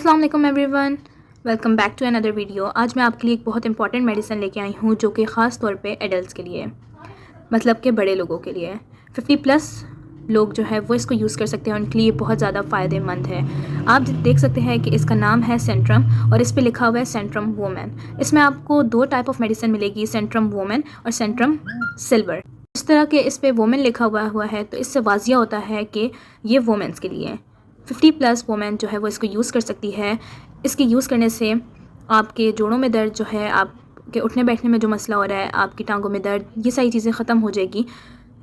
अस्सलाम वालेकुम everyone, welcome back to another video. आज मैं आपके लिए एक बहुत इंपॉर्टेंट मेडिसिन लेके आई हूँ जो कि ख़ास तौर पे एडल्ट्स के लिए, मतलब के बड़े लोगों के लिए। 50 प्लस लोग जो है वो इसको यूज़ कर सकते हैं, उनके लिए बहुत ज़्यादा फ़ायदेमंद है। आप देख सकते हैं कि इसका नाम है सेंट्रम और इस पर लिखा हुआ है सेंट्रम वुमेन। इसमें आपको दो टाइप ऑफ मेडिसिन मिलेगी, सेंट्रम वुमेन और सेंट्रम सिल्वर। इस तरह के इस पर वुमेन लिखा हुआ है तो इससे वाजिया होता है कि ये वुमेंस के लिए 50 प्लस वुमेन जो है वो इसको यूज़ कर सकती है। इसके यूज़ करने से आपके जोड़ों में दर्द जो है, आपके उठने बैठने में जो मसला हो रहा है, आपकी टांगों में दर्द, ये सारी चीज़ें ख़त्म हो जाएगी।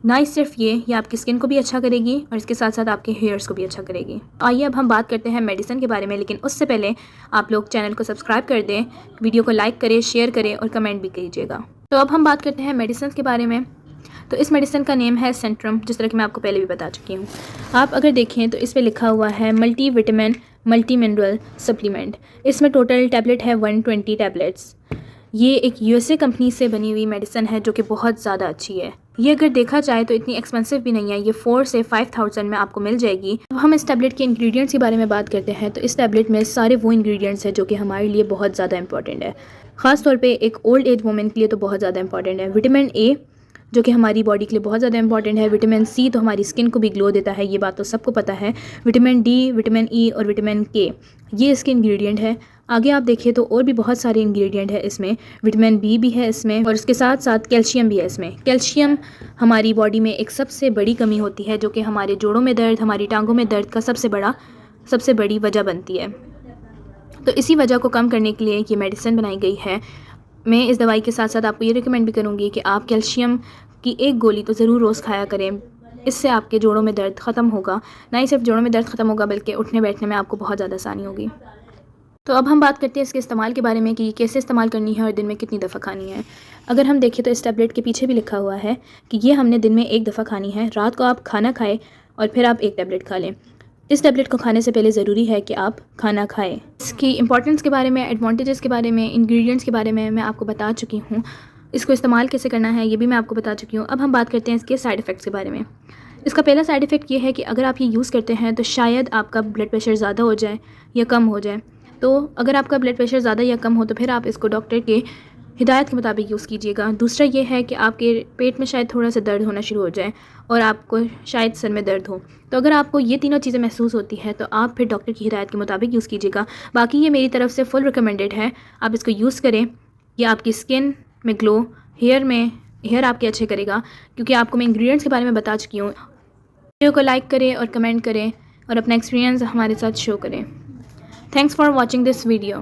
ना ही सिर्फ ये आपकी स्किन को भी अच्छा करेगी और इसके साथ साथ आपके हेयर्स को भी अच्छा करेगी। आइए अब हम बात करते हैं मेडिसिन के बारे में, लेकिन उससे पहले आप लोग चैनल को सब्सक्राइब कर दें, वीडियो को लाइक करें, शेयर करें और कमेंट भी कीजिएगा। तो अब हम बात करते हैं मेडिसिन के बारे में। तो इस मेडिसिन का नेम है सेंट्रम, जिस तरह कि मैं आपको पहले भी बता चुकी हूँ। आप अगर देखें तो इस पर लिखा हुआ है multi vitamin multi mineral supplement. इसमें टोटल टैबलेट है 120 टैबलेट्स। ये एक यूएसए कंपनी से बनी हुई मेडिसिन है जो कि बहुत ज़्यादा अच्छी है। ये अगर देखा जाए तो इतनी एक्सपेंसिव भी नहीं है, ये 4 से 5,000 में आपको मिल जाएगी। अब हम इस टैबलेट के इंग्रेडिएंट्स के बारे में बात करते हैं। तो इस टैबलेट में सारे वो इंग्रेडिएंट्स हैं जो कि हमारे लिए बहुत ज़्यादा इंपॉर्टेंट है, ख़ास तौर पे एक ओल्ड एज वुमेन के लिए तो बहुत ज़्यादा इंपॉर्टेंट है। विटामिन ए जो कि हमारी बॉडी के लिए बहुत ज़्यादा इंपॉर्टेंट है। विटामिन सी तो हमारी स्किन को भी ग्लो देता है, ये बात तो सबको पता है। विटामिन डी, विटामिन ई और विटामिन के, ये इसके इंग्रेडिएंट है। आगे आप देखिए तो और भी बहुत सारे इंग्रेडिएंट है इसमें। विटामिन बी भी है इसमें और इसके साथ साथ कैल्शियम भी है इसमें। कैल्शियम हमारी बॉडी में एक सबसे बड़ी कमी होती है जो कि हमारे जोड़ों में दर्द, हमारी टांगों में दर्द का सबसे बड़ी वजह बनती है। तो इसी वजह को कम करने के लिए ये मेडिसिन बनाई गई है। मैं इस दवाई के साथ साथ आपको ये रिकमेंड भी करूँगी कि आप कैल्शियम की एक गोली तो ज़रूर रोज़ खाया करें। इससे आपके जोड़ों में दर्द ख़त्म होगा। ना ही सिर्फ जोड़ों में दर्द ख़त्म होगा बल्कि उठने बैठने में आपको बहुत ज़्यादा आसानी होगी। तो अब हम बात करते हैं इसके इस्तेमाल के बारे में कि कैसे इस्तेमाल करनी है और दिन में कितनी दफ़ा खानी है। अगर हम देखें तो इस टैबलेट के पीछे भी लिखा हुआ है कि ये हमने दिन में 1 दफ़ा खानी है। रात को आप खाना खाएँ और फिर आप 1 टैबलेट खा लें। इस टैबलेट को खाने से पहले ज़रूरी है कि आप खाना खाएं। इसकी इंपॉर्टेंस के बारे में, एडवांटेजेस के बारे में, इंग्रेडिएंट्स के बारे में मैं आपको बता चुकी हूँ। इसको इस्तेमाल कैसे करना है ये भी मैं आपको बता चुकी हूँ। अब हम बात करते हैं इसके साइड इफ़ेक्ट्स के बारे में। इसका पहला साइड इफ़ेक्ट ये है कि अगर आप ये यूज़ करते हैं तो शायद आपका ब्लड प्रेशर ज़्यादा हो जाए या कम हो जाए। तो अगर आपका ब्लड प्रेशर ज़्यादा या कम हो तो फिर आप इसको डॉक्टर के हिदायत के मुताबिक यूज़ कीजिएगा। दूसरा ये है कि आपके पेट में शायद थोड़ा सा दर्द होना शुरू हो जाए और आपको शायद सर में दर्द हो। तो अगर आपको ये तीनों चीज़ें महसूस होती हैं तो आप फिर डॉक्टर की हिदायत के मुताबिक यूज़ कीजिएगा। बाकी ये मेरी तरफ से फुल रिकमेंडेड है, आप इसको यूज़ करें। ये आपकी स्किन में ग्लो, हेयर आपके अच्छे करेगा, क्योंकि आपको मैं इंग्रेडिएंट्स के बारे में बता चुकी हूँ। वीडियो को लाइक करें और कमेंट करें और अपना एक्सपीरियंस हमारे साथ शो करें। Thanks for watching this video.